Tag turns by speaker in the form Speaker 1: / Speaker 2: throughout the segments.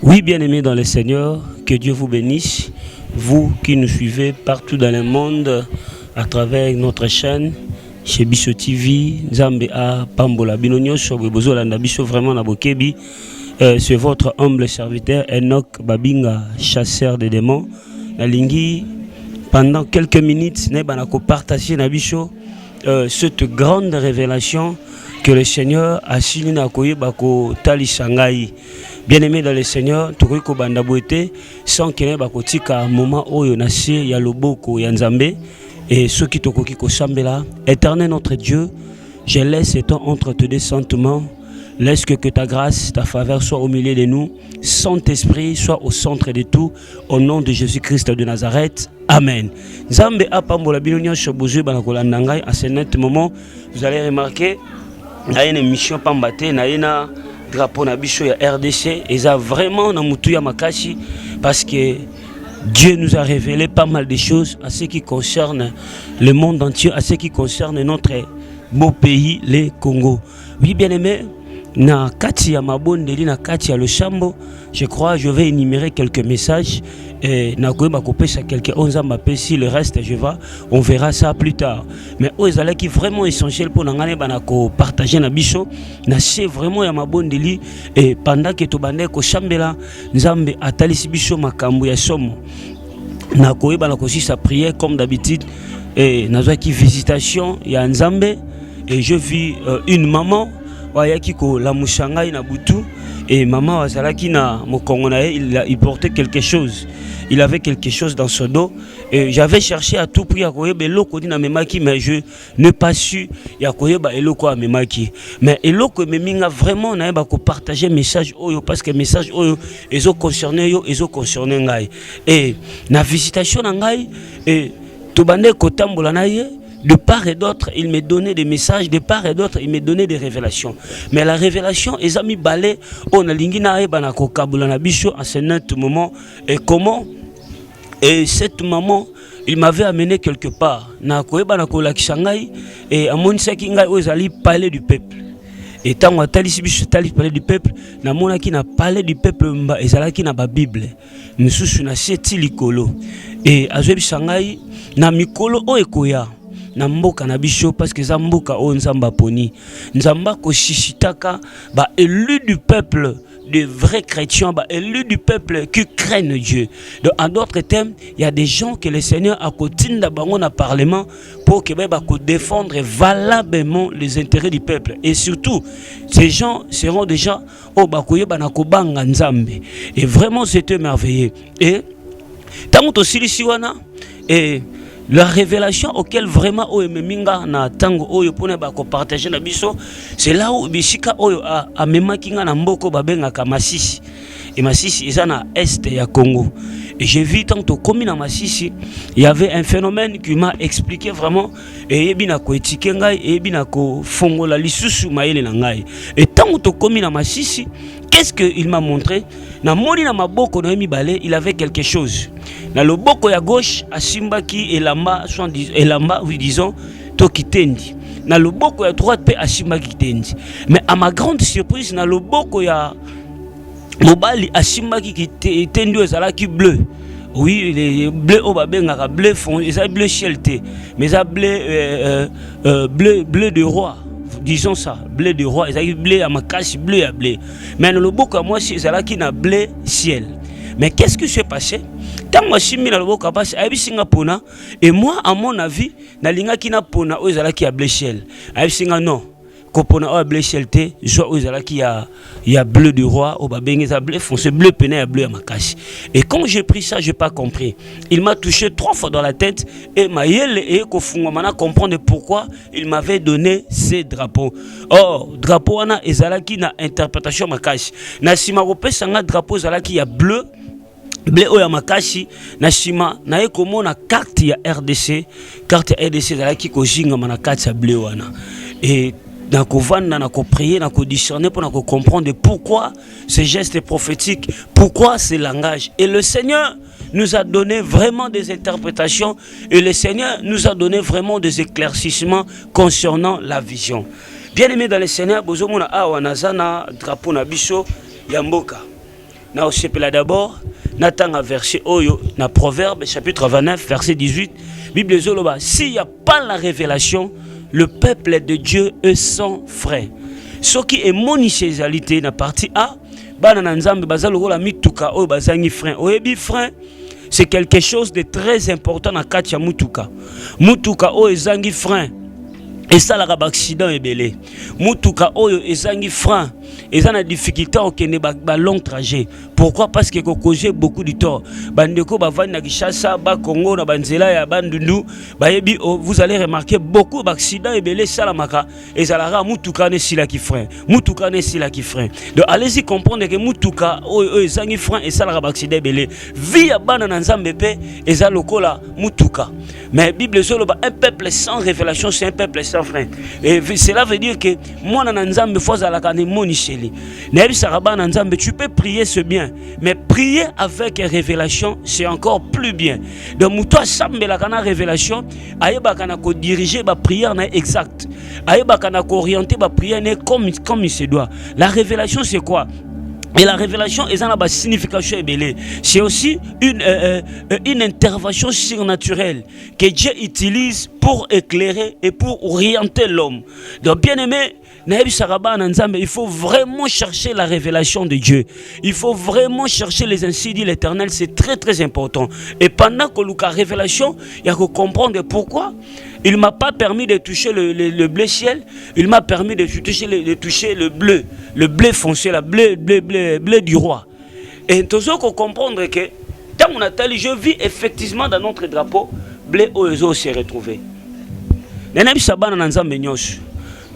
Speaker 1: Oui, bien-aimés dans le Seigneur, que Dieu vous bénisse, vous qui nous suivez partout dans le monde à travers notre chaîne, chez Bicho TV, Nzambe a Pambola Binonyo, Shobozo Landa Bicho vraiment na Bokebi. C'est votre humble serviteur Enoch Babinga, chasseur des démons. Nalingi, pendant quelques minutes, nous allons partager na Bicho cette grande révélation que le Seigneur a signé na koye bako tali Shanghai. Bien-aimé dans le Seigneur, tukoi ko banda boete sans que ne bako tika moment oyo na se ya loboko ya Nzambe et ceux qui tokoki ko sambela. Éternel notre Dieu, je laisse ton entre tes deux sentiments. Laisse que ta grâce, ta faveur soit au milieu de nous. Saint-Esprit soit au centre de tout. Au nom de Jésus-Christ de Nazareth. Amen. Nzambe apambola binonyo shobozu banakolanda ngai. À ce net moment, vous allez remarquer il y a une émission pambate, il y a un drapeau na bicho ya RDC et ça vraiment na mutu ya makashi parce que Dieu nous a révélé pas mal de choses à ce qui concerne le monde entier, à ce qui concerne notre beau pays, le Congo. Oui, bien aimé, na kati ya mabondeli na kati ya Loshambo, je crois je vais énumérer quelques messages et na koyeba kopesa quelques 11 ans si le reste on verra ça plus tard. Mais ozala qui vraiment essentiel pour ngane bana ko partager na biso na c'est vraiment ya mabondeli et pendant que to bande ko chambela Nzambe atalisi biso makambo ya somo na koyeba na ko sa prière comme d'habitude et na qui visitation ya Nzambe et je vis une maman Wayaki ko la mushangai na butu et maman wazalaki na mokongo na il portait quelque chose. Il avait quelque chose dans son dos et j'avais cherché à tout prix à koyeba eloko di na memaki mais je n'ai pas su ya koyeba eloko a memaki. Mais eloko meminga vraiment na ba ko partager message oyo parce que message oyo ezo concerner yo ezo concerner ngai. Et na visitation na ngai et to bande ko tambola na ye. De part et d'autre, il me donnait des messages, de part et d'autre, il me donnait des révélations. Mais la révélation, ils ont mis balai, on a l'ingina et banako kabula na bicho à ce net moment. Et comment? Et cette maman, il m'avait amené quelque part. Na koe banako la Shanghai et à mon sekinga ils allaient parler du peuple. Et tant que tali bicho tali parler du peuple, na mona qui n'a parlé du peuple mba ezala qui n'a pas Bible. Nous sommes na seti likolo. Et à Shanghai na mikolo o ekoya. Na mboka na bicho parce que za mboka o nzamba poni nzamba ko shishitaka ba élu du peuple de vrais chrétiens ba élu du peuple qui craignent Dieu. Donc en d'autres termes, il y a des gens que le Seigneur a kotinda bango na parlement pour que ba ko défendre valablement les intérêts du peuple et surtout ces gens seront déjà au bakoyeba na ko banga nzambe et vraiment c'était merveilleux et tant to silisiwana et la révélation auquel vraiment Oememinga na tango oyo pone ba ko partager na biso c'est là où bishika oyo a memakinga na mboko babenga ka Masisi et Masisi eza na est ya Congo et j'ai vu tant to komi na Masisi il y avait un phénomène qui m'a expliqué vraiment et yebina ko etike ngai et yebina ko fongola lisusu maele na ngai et tant to komi na Masisi qu'est-ce qu'il m'a montré na moni na maboko na mibale il avait quelque chose na loboko ya gauche asimbaki elamba oui disons to kitendi na loboko ya droite pe asimbaki kitendi mais à ma grande surprise na loboko ya mobali asimbaki kitendi ezalaki bleu. Oui, les bleus au babenga bleu fond, ils ont bleu cielté, mais ça bleu de roi. Disons ça, bleu de roi, ils ont bleu à ma casse, bleu à bleu. Mais le beaucoup à moi, c'est ça qui n'a bleu ciel. Mais qu'est-ce qui s'est passé? Tant moi, je suis mis dans le beaucoup à passer, et moi, à mon avis, na linga qui n'a pona, ils ont qui a bleu ciel. Non. Kopona o bleu chelté, soit aux ala qui a bleu du roi, au babengeza bleu foncé, bleu pené à bleu à ma cache. Et quand j'ai pris ça, j'ai pas compris. Il m'a touché 3 fois dans la tête et m'a yelle et kofungomana comprendre pourquoi il m'avait donné ces drapeaux. Oh, drapeau ana ezala qui na interprétation ma cache. Na sima kopesa drapeau ezala qui a bleu oya makashi na shima na ekomo na carte ya RDC, carte ya RDC ezala qui ko jinga na carte ya bleu wana. Et na kovanda na ko prier na ko discerner pour na ko comprendre pourquoi ces gestes prophétiques, pourquoi ces langages. Et le Seigneur nous a donné vraiment des interprétations et le Seigneur nous a donné vraiment des éclaircissements concernant la vision. Bien aimé dans le Seigneur, bozomona awa nazana drapeau na biso ya mboka. na osepela d'abord natanga verset oyo na Proverbe chapitre 29 verset 18 Bible zoloba s'il n'y a pas la révélation le peuple de Dieu est sans frein. Ce qui est monisésalité na partie A bana na nzambe bazalo la mituka oyo bazangi frein oyebi frein c'est quelque chose de très important na kati ya mutuka oyo ezangi frein et ça la accident ebele mutuka oyo ezangi frein et na difficulté au kende ba long trajet. Pourquoi? Parce que cause beaucoup de tort. Bandeko bavandi na Kinshasa ba Congo na banzela ya bandundu bayebi vous allez remarquer beaucoup d'accidents ebele salamaka ezalara mutuka ne sila ki frein donc allez-y comprendre que mutuka oyo ezangi frein et ça la accident ebele vie ya bana na nzambe pe ezalokola mutuka. Mais Bible zoloba un peuple sans révélation c'est un peuple sans frein. Et cela veut dire que moi na nzambe faut alaka ne monisheli. Tu peux prier ce bien, mais prier avec révélation, c'est encore plus bien. Donc, toi, la révélation, ayeba ko diriger ba prière exact. Ayeba ko orienter ba prière comme il se doit. La révélation, c'est quoi? Et la révélation est une signification ébélée. C'est aussi une intervention surnaturelle que Dieu utilise pour éclairer et pour orienter l'homme. Donc, bien aimé, il faut vraiment chercher la révélation de Dieu. Il faut vraiment chercher les ainsi dit l'Éternel. C'est très très important. Et pendant que la révélation, il y a que comprendre pourquoi il ne m'a pas permis de toucher le blé ciel. Il m'a permis de toucher le blé foncé, le blé du roi. Et tout ça qu'on comprendre que tant on a tel, je vis effectivement dans notre drapeau blé oezo s'est retrouvé. Nana bisabana nanzambe nyoshu.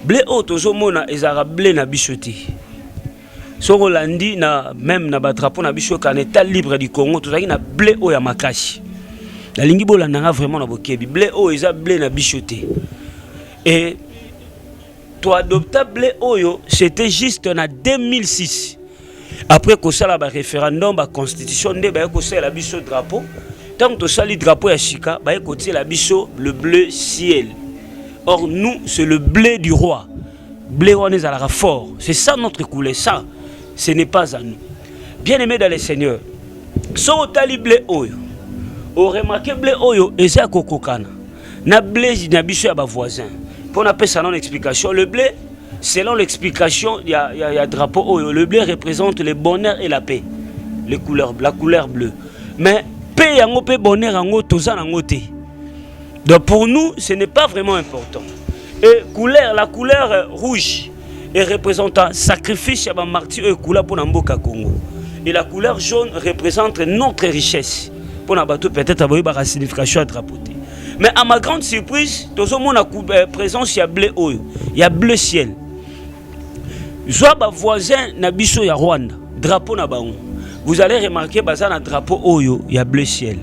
Speaker 1: Blé o tozo mona ezara blé na bishoti. Soko landi na même na batrapo na bisho kan état libre du Congo tozaki na blé o ya makashi. La lingi bola nanga vraiment na bokebi blé o eza blé na bishoti. Et toi adopta blé oyo c'était juste en 2006. Après que ça la référendum ba constitution de ba ko ça la biso drapeau. Tant que ça li drapeau ya Chika ba ko la biso le bleu ciel. Or, nous, c'est le blé du roi. Blé on est à la fort. C'est ça notre coulée. Ça, ce n'est pas à nous. Bien aimé dans le Seigneur. Si on a blé oyo, on remarque blé oyo, et c'est à kokokana. Na blé, il y a biso à voisin. Pour on appelle ça non explication. Le blé, selon l'explication, il y a drapeau oyo. Le blé représente le bonheur et la paix. La couleur bleue. Mais paix, yango paix, bonheur, yango, tozan, yango te. Donc pour nous, ce n'est pas vraiment important. Et la couleur rouge est représentant sacrifice à martyr et couleur pour Namboka Congo. Et la couleur jaune représente notre richesse. Pour Nabato peut-être avoir une signification à drapeauter. Mais à ma grande surprise, tout le monde a présence, il y a blé oyo, il y a bleu ciel. Joa voisin Nabiso ya Rwanda, drapeau na bango. Vous allez remarquer bazan un drapeau oyo, il y a bleu ciel.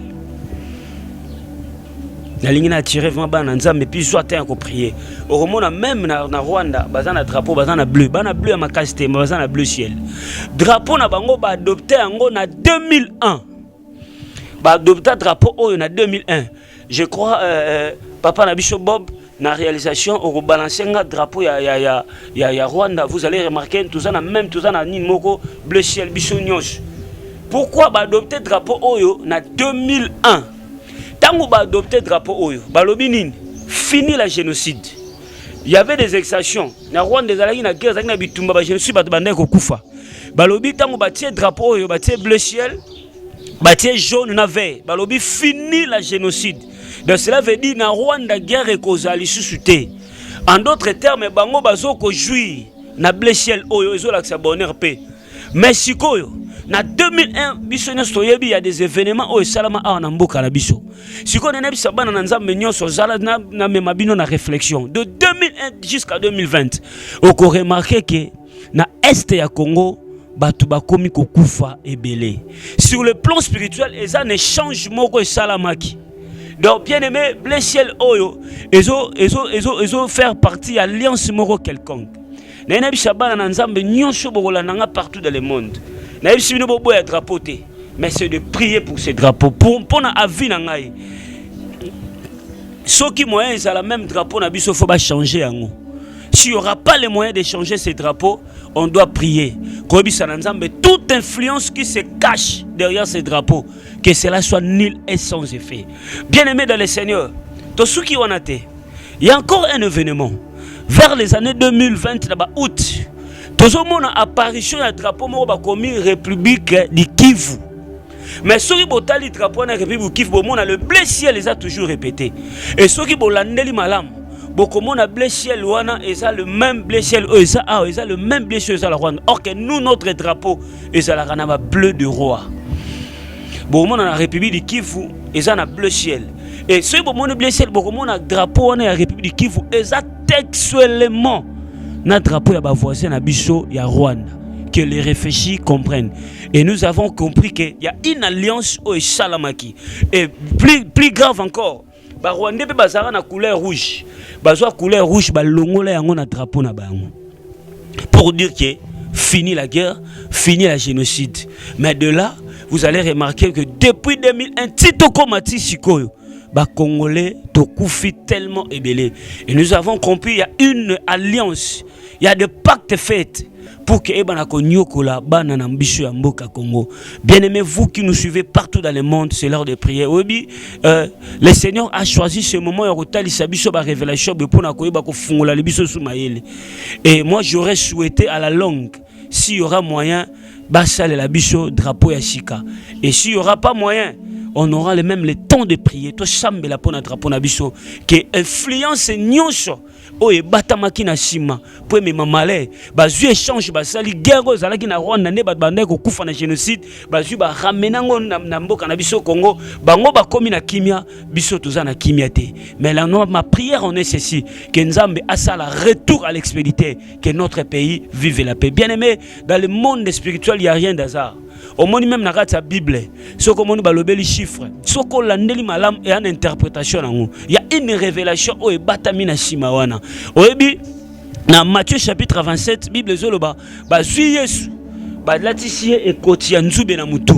Speaker 1: La ligne a tiré vraiment ban mais puis soit un ko prier. Au moment même na Rwanda, bazana drapeau bazana bleu à ma casté, bazana bleu ciel. Drapeau na bango ba adopté ango na 2001. Ba adopté drapeau oyo na 2001. Je crois papa na biso Bob na réalisation au balancer un drapeau ya Rwanda, vous allez remarquer tout ça na ni moko bleu ciel biso nyos. Pourquoi ba adopté drapeau oyo na 2001? Tango ba adopté drapeau oyo, balobi nini? Fini la génocide. Il y avait des exactions. Na Rwanda ezalaki na guerre, ezalaki na bitumba ba génocide bato bandaki kokufa. Balobi tango batie drapeau oyo, batie bleu ciel, batie jaune na vert. Balobi fini la génocide. Donc cela veut dire na Rwanda guerre ekozali susute. En d'autres termes, bango bazoko jouir na bleu ciel oyo ezolakisa bonheur paix. Mais sikoyo na 2001 biso nyonso toyebi ya des événements oyo salama awa na mboka na biso. Sikoyo nena biso bana na nzambe nyonso zala na mema bino na réflexion de 2001 jusqu'à 2020. Oko remarquer que na est ya Congo batu bakomi kokufa ebele. Sur le plan spirituel, eza ne change moko salamaki. Donc bien aimé, bleu ciel oyo ezo faire partie alliance moko quelconque. Nena biso bana na nzambe nyonso bokola nanga partout dans le monde. Mais c'est de prier pour ces drapeaux. Pour na avis na ngai. Ceux qui moyens à la même drapeau na biso faut pas changer yango. S'il n'y aura pas les moyens d'échanger ces drapeaux, on doit prier. Toute influence qui se cache derrière ces drapeaux, que cela soit nul et sans effet. Bien-aimés dans le Seigneur, tout ce qui en a été, il y a encore un événement. Vers les années 2020, août, tout le monde a apparition d'un drapeau comme République du Kivu. Mais ceux qui ont le drapeau de la République du Kivu, le blé ciel les a toujours répété. Et ceux qui ont l'année malam, beaucoup de blé ciel wana eza le même blé ciel eza le même blé ciel eza la Rwanda. Or que nous notre drapeau eza la kanaba bleu de roi. Beaucoup dans la République du Kivu eza na bleu ciel. Et ceux qui ont blé ciel beaucoup na drapeau wana la République du Kivu eza textuellement na drapeau ya ba voisin na biso ya Rwanda, que les réfléchis comprennent. Et nous avons compris qu'il y a une alliance au Salamaki. Et plus grave encore, ba Rwandais pe bazara na couleur rouge. Bazwa couleur rouge ba longola yango na drapeau na bango. Pour dire que fini la guerre, fini la génocide. Mais de là, vous allez remarquer que depuis 2001, Tito Komati Sikoyo, ba Congolais tokoufi tellement ébélé. Et nous avons compris il y a une alliance, il y a des pactes faits pour que Ebana Konyokola bana na mbisho ya mboka Congo. Bien-aimés, vous qui nous suivez partout dans le monde, c'est l'heure de prier. Oui, le Seigneur a choisi ce moment ya kotalisa biso ba révélation pour na koyeba ko fungola biso sumayele. Et moi j'aurais souhaité à la longue, s'il y aura moyen, basale la biso drapeau ya Chika. Et s'il y aura pas moyen, on aura même le temps de prier. To chambe la pona drapeau na biso que influence nyonso o e batamaki na sima po me mamale bazu échange basali guerre zalaki na Rwanda ne batbandai ko kufa na génocide bazu ba ramenango na mboka na biso Congo bango ba komi na kimia biso toza na kimia te. Mais là ma prière en est ceci, que Nzambe asala retour à l'expéditeur, que notre pays vive la paix. Bien-aimé, dans le monde spirituel il y a rien d'hasard. Au monde même dans la Bible, ce qu'on a balobé les chiffres, ce qu'on a dit malam et une interprétation. Il y a une révélation au batamina simawana. Oebi dans Matthieu chapitre 27, Bible zoloba, ba zui Yesu, ba latisie et kotianzube na mutu.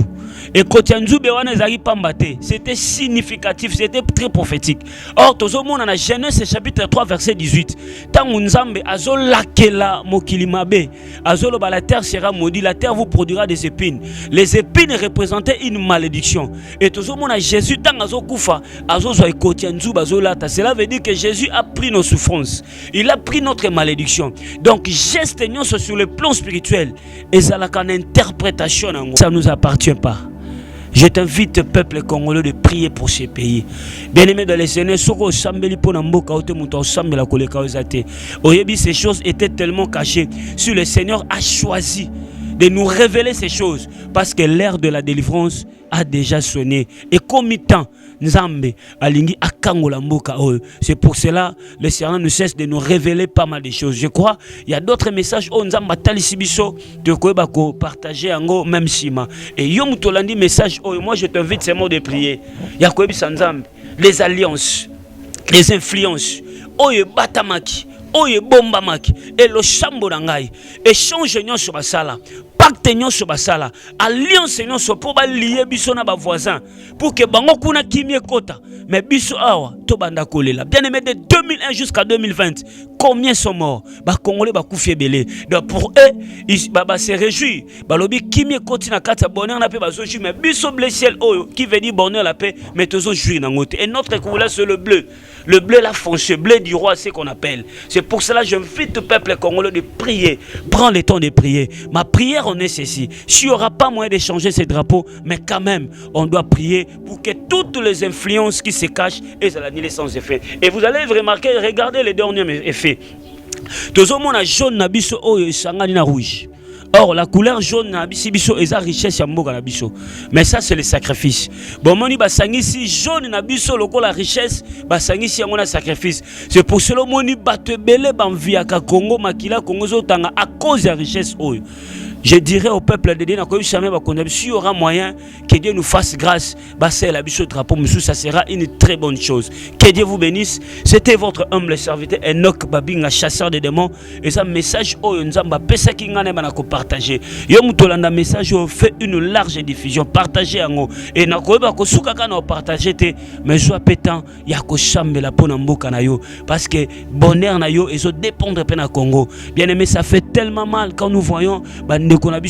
Speaker 1: Et kotianzube wana ezali pambate, c'était significatif, c'était très prophétique. Or tozo mona na Genèse chapitre 3 verset 18, tangu Nzambe azolakela mokili mabe, azoloba la terre sera maudite, la terre vous produira des épines. Les épines représentaient une malédiction. Et tozo mona Jésus tangu azokufa, azozwa kotianzube azolata. Cela veut dire que Jésus a pris nos souffrances. Il a pris notre malédiction. Donc geste nyonso sur le plan spirituel, ezalaka na interprétation nango. Ça nous appartient pas. Je t'invite, peuple congolais, de prier pour ces pays. Bien-aimés dans les Seigneurs, ces choses étaient tellement cachées. Si le Seigneur a choisi de nous révéler ces choses, parce que l'ère de la délivrance a déjà sonné. Et comme temps, Nzambe alingi akangola mboka oyo. C'est pour cela le Seigneur ne cesse de nous révéler pas mal de choses. Je crois il y a d'autres messages on Nzamba talisi biso de koyeba ko partager ango même sima. Et yo mutolandi message oyo, moi je t'invite ces mots de prier. Ya koyebisa Nzambe les alliances, les influences oyo batamaki, oyo bombamaki et le chambo nangai échange nyonso basala. Pacte nyonso basala, alliance nyonso pour ba lier biso na ba voisins, pour que bango kuna kimie kota, mais biso awa to banda kolela. Bien-aimé, de 2001 jusqu'à 2020, combien sont morts? Ba Congolais ba koufi belé. Donc pour eux, ils se réjouissent. Ba lobi kimie koti na kata bonheur na pe ba zoju, mais biso bleu ciel oyo qui veut dire bonheur la paix, mais tozo jouir na ngote. Et notre couleur c'est le bleu. Le bleu là foncé, bleu du roi, c'est qu'on appelle. C'est pour cela que j'invite le peuple congolais de prier. Prends le temps de prier. Ma prière en est ceci. S'il n'y aura pas moyen d'échanger ces drapeaux, mais quand même, on doit prier pour que toutes les influences qui se cachent aient annulées sans effet. Et vous allez remarquer, regardez les derniers effets. Tout le monde a jaune, nabiso, oh, sangani na rouge. Or, la couleur jaune, nabiso, est la richesse ya mboka nabiso. Mais ça, c'est le sacrifice. Bon, moni basangisi jaune nabiso, loko la richesse, basangisi yango na sacrifice. C'est pour cela moni batebele banviaka Congo makila Congo zotanga à cause de la richesse oyo. Je dirais au peuple de Dieu, s'il y aura moyen que Dieu nous fasse grâce, c'est la biche au drapeau, ça sera une très bonne chose. Que Dieu vous bénisse. C'était votre humble serviteur Enoch Babinga, chasseur de démons. Et ça, message, pesa ki ngane banako partager. Yo mutolanda message, fait une large diffusion. Partagez en haut. Et na koeba ko suka kana partager te, mais soit pétant, ya ko chambela pona mboka na yo. Parce que bonheur na yo, et so dépendre pe na Congo. Bien aimé, ça fait tellement mal quand nous voyons,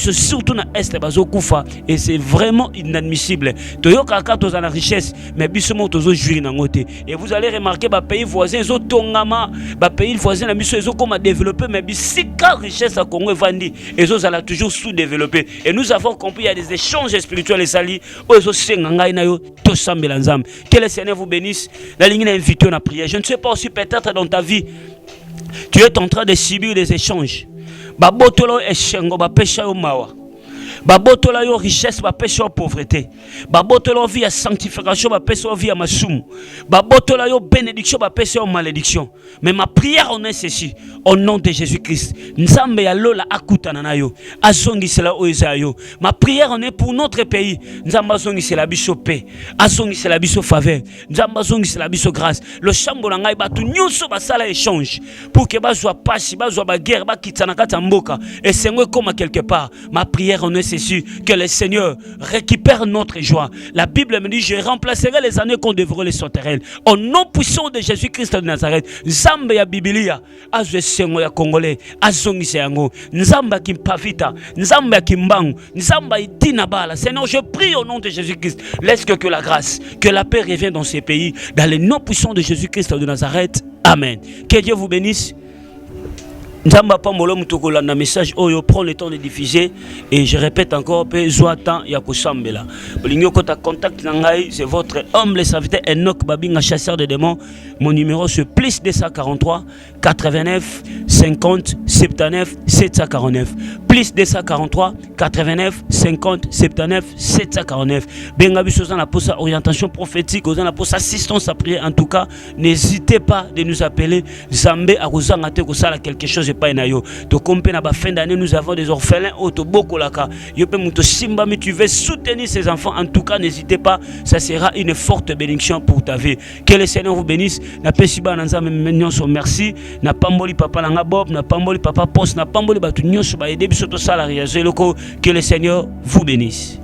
Speaker 1: surtout na Est, Kufa, et c'est vraiment inadmissible. Toyo kaka toza na richesse, mais bisomo tozo jouir na ngote. Et vous allez remarquer, pays voisins, zo tongama, pays voisins, la mission, ils ont comme à développer, mais si quand richesse à Congo est vendue, ils ont toujours sous-développé. Et nous avons compris, il y a des échanges spirituels et salis, où ils ont s'engaï na yo, tout semble ensemble. Que le Seigneur vous bénisse. La ligne est invitée à prière. Je ne sais pas aussi peut-être dans ta vie, tu es en train de subir des échanges. Babotolo eshengo ba pesha yo mawa. Babotolo yo richesse ba pesha yo pauvreté. Babotolo vie à sanctification ba pesha yo vie à masumu. Babotolo yo bénédiction ba pesha yo malédiction. Mais ma prière en est ceci, au nom de Jésus-Christ. Nzambe ya lola akutana na yo. Azongi sela oza yo. Ma prière en est pour notre pays. Nzamba azongi sela biso paix. Azongi sela biso faveur. Nzamba azongi sela biso grâce. Le chambo na ngai batu nyonso ba sala échange pour que bazwa pasi, bazwa ba guerre, ba kitana kata mboka et sengwe comme quelque part. Ma prière en est ceci, que le Seigneur récupère notre joie. La Bible me dit, je remplacerai les années qu'on devrait les sauterelles. Au nom puissant de Jésus-Christ de Nazareth. Nzambe ya Biblia, azwe sengo ya Congolais, azongi seyango. Nzamba kimpavita, nzamba kimbangu, nzamba itina bala. Seigneur, je prie au nom de Jésus-Christ. Laisse que la grâce, que la paix revienne dans ces pays. Dans le nom puissant de Jésus-Christ de Nazareth. Amen. Que Dieu vous bénisse. Nzamba Pambolo Mutokolo na message oyo prend le temps de diffuser et je répète encore peu zoatan ya kosambela. Bolingo kota contact nangai, c'est votre humble serviteur Enoch Babinga, chasseur de démons. Mon numéro c'est plus 243 89 50 79 749. Plus 243 89 50 79 749. Benga biso za na posa orientation prophétique, za na posa assistance à prière. En tout cas, n'hésitez pas de nous appeler. Zambé a kozanga te kosala quelque chose pas na yo. To compé na ba fin d'année, nous avons des orphelins auto bokolaka. Yo pe muto simba, mais tu veux soutenir ces enfants. En tout cas, n'hésitez pas, ça sera une forte bénédiction pour ta vie. Que le Seigneur vous bénisse. Na pesiba nanza menyon so merci. Na pamboli papa nanga bob, na pamboli papa post, na pamboli batu nyonso ba aider biso to sala réaliser loko. Que le Seigneur vous bénisse.